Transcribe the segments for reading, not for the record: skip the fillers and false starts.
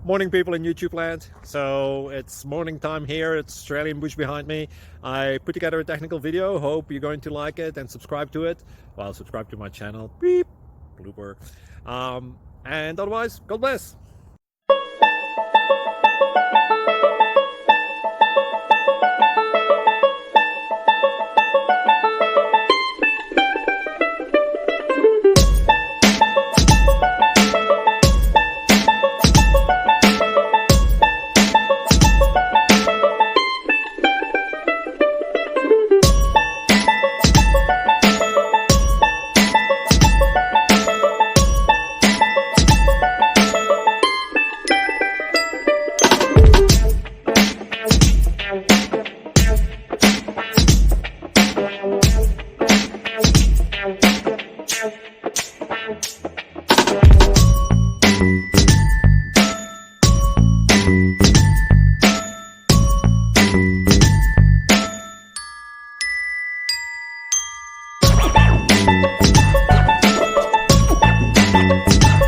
Morning, people in YouTube land. So it's morning time here. It's Australian bush behind me. I put together a technical video. Hope you're going to like it and subscribe to it. Well, subscribe to my channel. Beep, blooper. And otherwise, God bless.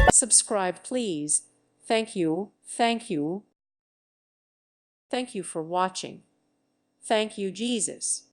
Subscribe, please. Thank you. Thank you. Thank you for watching. Thank you, Jesus.